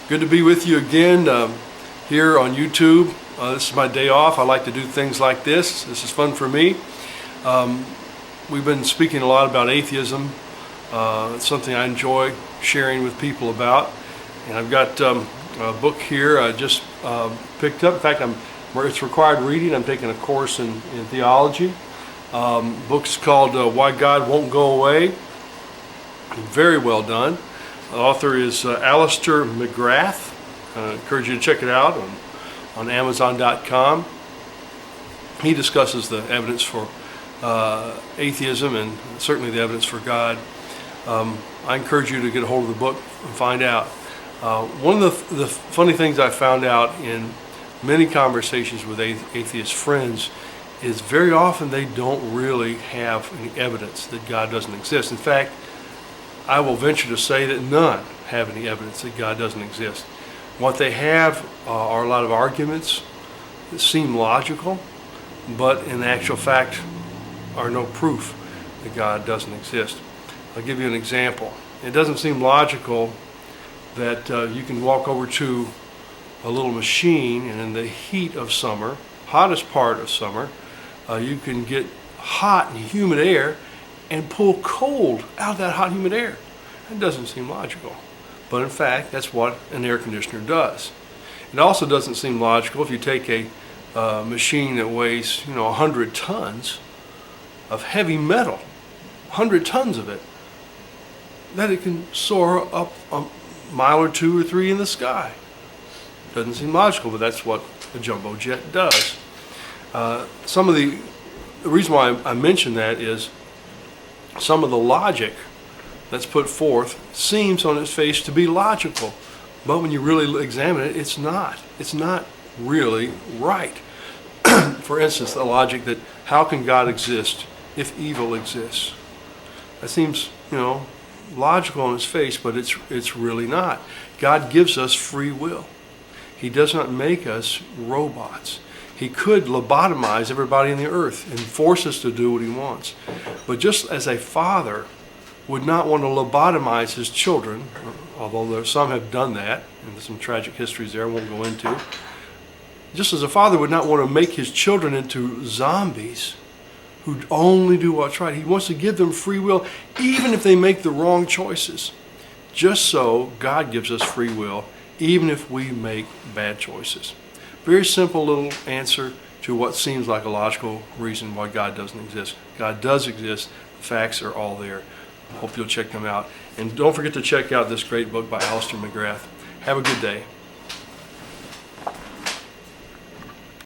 Good to be with you again here on YouTube. This is my day off. I like to do things like this. This is fun for me. We've been speaking a lot about atheism. It's something I enjoy sharing with people about. And I've got a book here I just picked up. In fact, it's required reading. I'm taking a course in theology. Book's called Why God Won't Go Away. Very well done. The author is Alister McGrath. I encourage you to check it out on Amazon.com. He discusses the evidence for atheism and certainly the evidence for God. I encourage you to get a hold of the book and find out. One of the funny things I found out in many conversations with atheist friends is very often they don't really have any evidence that God doesn't exist. In fact, I will venture to say that none have any evidence that God doesn't exist. What they have are a lot of arguments that seem logical, but in actual fact are no proof that God doesn't exist. I'll give you an example. It doesn't seem logical that you can walk over to a little machine and in the heat of summer, hottest part of summer, you can get hot and humid air and pull cold out of that hot humid air. That doesn't seem logical, but in fact that's what an air conditioner does. It also doesn't seem logical if you take a machine that weighs 100 tons of heavy metal, 100 tons of it, that it can soar up a mile or two or three in the sky. Doesn't seem logical, but that's what a jumbo jet does. Some of the reason why I mention that is some of the logic that's put forth seems on its face to be logical, but when you really examine it, it's not. It's not really right. For instance, the logic that how can God exist if evil exists? That seems, logical on its face, but it's really not. God gives us free will. He does not make us robots. He could lobotomize everybody in the earth and force us to do what he wants. But just as a father would not want to lobotomize his children, although some have done that, and there's some tragic histories there I won't go into. Just as a father would not want to make his children into zombies who only do what's right. He wants to give them free will, even if they make the wrong choices. Just so God gives us free will, even if we make bad choices. Very simple little answer to what seems like a logical reason why God doesn't exist. God does exist. The facts are all there. Hope you'll check them out. And don't forget to check out this great book by Alister McGrath. Have a good day.